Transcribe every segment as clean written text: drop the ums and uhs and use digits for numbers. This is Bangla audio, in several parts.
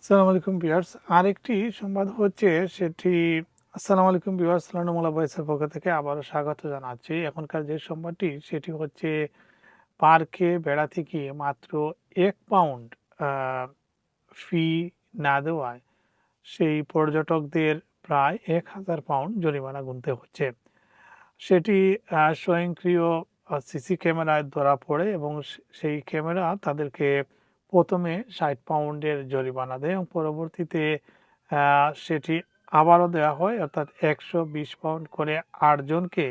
আসসালামু আলাইকুম ভিউয়ার্স। আরেকটি সংবাদ হচ্ছে সেটি আসসালামু আলাইকুম ভিউয়ার্স, লালনমোলা ভয়েসের পক্ষ থেকে আবারও স্বাগত জানাচ্ছি। এখনকার যে সংবাদটি সেটি হচ্ছে পার্কে বেড়াতে গিয়ে মাত্র ১ পাউন্ড আ ফি না দেওয়ায় সেই পর্যটকদের প্রায় ১,০০০ পাউন্ড জরিমানা গুনতে হচ্ছে। সেটি স্বয়ংক্রিয় সিসি ক্যামেরায় ধরা পড়ে এবং সেই ক্যামেরা তাদেরকে ১ম এ ৬০ পাউন্ডের জরিমানা দেয় এবং পরবর্তীতে সেটি আবারও দেওয়া হয়, অর্থাৎ ১২০ পাউন্ড করে ৮ জনকে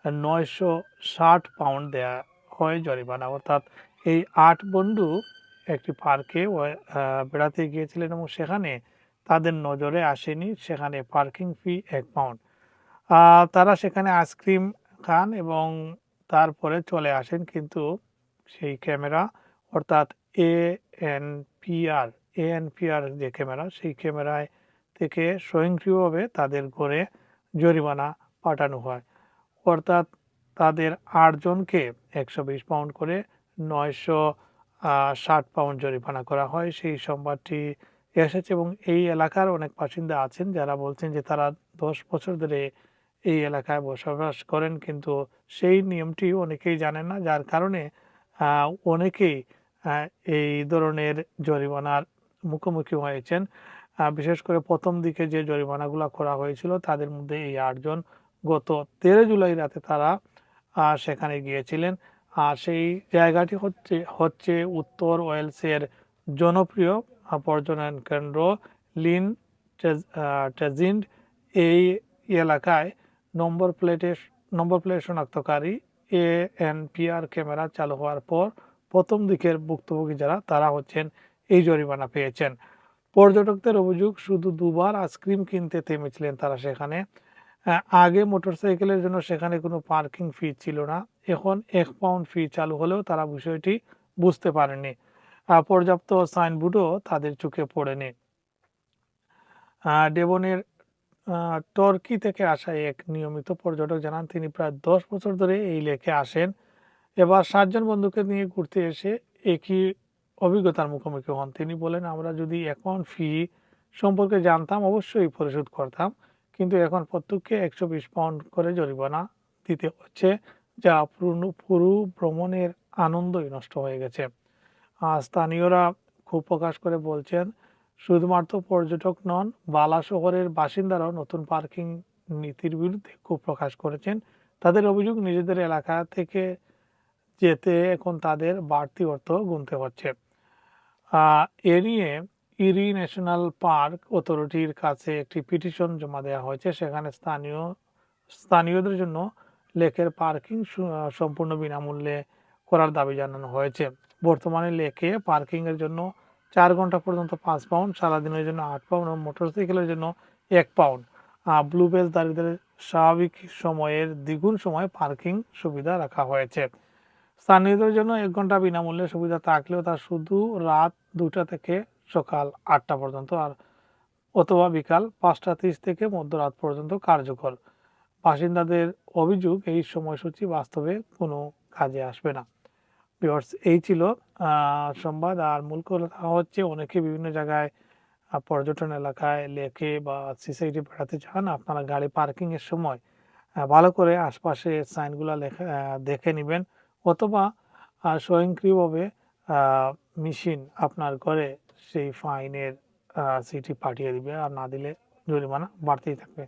৯৬০ পাউন্ড দেয়া হয় জরিমানা। অর্থাৎ এই ৮ বন্ধু একটি পার্কে বেড়াতে গিয়েছিলেন এবং সেখানে তাদের নজরে আসেনি সেখানে পার্কিং ফি ১ পাউন্ড। তারা সেখানে আইসক্রিম খান এবং তারপরে চলে আসেন, কিন্তু সেই ক্যামেরা অর্থাৎ এএনপিআর এএনপিআর যে ক্যামেরা, সেই ক্যামেরায় থেকে স্বয়ংক্রিয়ভাবে তাদের ঘরে জরিমানা পাঠানো হয়। অর্থাৎ তাদের ৮ জনকে ১২০ পাউন্ড করে ৯৬০ পাউন্ড জরিমানা করা হয়। সেই সংবাদটি এসেছে এবং এই এলাকার অনেক বাসিন্দা আছেন যারা বলছেন যে তারা ১০ বছর ধরে এই এলাকায় বসবাস করেন, কিন্তু সেই নিয়মটি অনেকেই জানেন না, যার কারণে অনেকেই এই ধরনের জরিমানার মুখোমুখি হয়েছেন। বিশেষ করে প্রথম দিকে যে জরিমানাগুলো করা হয়েছিল তাদের মধ্যে এই ৮ জন গত ১৩ জুলাই রাতে তারা সেখানে গিয়েছিলেন। আর সেই জায়গাটি হচ্ছে উত্তর ওয়েলসের জনপ্রিয় পর্যটন কেন্দ্র লিন ট্রেজিন্ড। এই এলাকায় নম্বর প্লেট শনাক্তকারী এএনপিআর ক্যামেরা চালু হওয়ার পর প্রথম দিকের ভুক্তভোগী যারা তারা হচ্ছেন এই জরিমানা পেয়েছেন। পর্যটকদের অভিযোগ, শুধু দুবার আইসক্রিম কিনতে থেমেছিলেন তারা সেখানে। আগে মোটরসাইকেলের জন্য সেখানে কোনো পার্কিং ফি ছিল না, এখন ১ পাউন্ড ফি চালু হলেও তারা বিষয়টি বুঝতে পারেনি। পর্যাপ্ত সাইনবোর্ডও তাদের চোখে পড়েনি। ডেভনের টর্কি থেকে আসা এক নিয়মিত পর্যটক জানান তিনি প্রায় ১০ বছর ধরে এই লেকে আসেন। এবার ৭ জন বন্ধুকে নিয়ে ঘুরতে এসে একই অভিজ্ঞতার মুখোমুখি হন। তিনি বলেন, আমরা যদি অ্যাকাউন্ট ফি সম্পর্কে জানতাম অবশ্যই পরিশোধ করতাম, কিন্তু এখন প্রত্যেককে ১২০ পাউন্ড করে জরিমানা দিতে হচ্ছে, যা পুরো ভ্রমণের আনন্দই নষ্ট হয়ে গেছে। স্থানীয়রা ক্ষোভ প্রকাশ করে বলছেন, শুধুমাত্র পর্যটক নন, বালা শহরের বাসিন্দারাও নতুন পার্কিং নীতির বিরুদ্ধে ক্ষোভ প্রকাশ করেছেন। তাদের অভিযোগ, নিজেদের এলাকা থেকে যেতে এখন তাদের বাড়তি অর্থ গুনতে হচ্ছে। এ নিয়ে ইরি ন্যাশনাল পার্ক অথরিটির কাছে একটি পিটিশন জমা দেওয়া হয়েছে। সেখানে স্থানীয়দের জন্য লেকের পার্কিং সম্পূর্ণ বিনামূল্যে করার দাবি জানানো হয়েছে। বর্তমানে লেকে পার্কিংয়ের জন্য ৪ ঘন্টা পর্যন্ত ৫ পাউন্ড, সারাদিনের জন্য ৮ পাউন্ড এবং মোটরসাইকেলের জন্য ১ পাউন্ড। ব্লু বেলদারদের স্বাভাবিক সময়ের দ্বিগুণ সময় পার্কিং সুবিধা রাখা হয়েছে। স্থানীয়দের জন্য ১ ঘন্টা বিনামূল্যে সুবিধা থাকলেও তা শুধু রাত ২টা থেকে সকাল ৮টা পর্যন্ত অথবা বিকাল ৫টা ৩০ থেকে মধ্যরাত পর্যন্ত কার্যকর। বাসিন্দাদের অভিযোগ, এই সময়সূচি বাস্তবে কোনো কাজে আসবে না। ভিউয়ার্স, এই ছিল সংবাদ। আর মূল কথা হচ্ছে, অনেকে বিভিন্ন জায়গায় পর্যটন এলাকায় লেকে বা সিসাইডে বেড়াতে চান। আপনারা গাড়ি পার্কিংয়ের সময় ভালো করে আশপাশে সাইনগুলা দেখে নেবেন, অথবা স্বয়ংক্রিয়ভাবে মেশিন আপনার ঘরে সেই ফাইনের চিঠি পাঠিয়ে দিবে, আর না দিলে জরিমানা বাড়তেই থাকবে।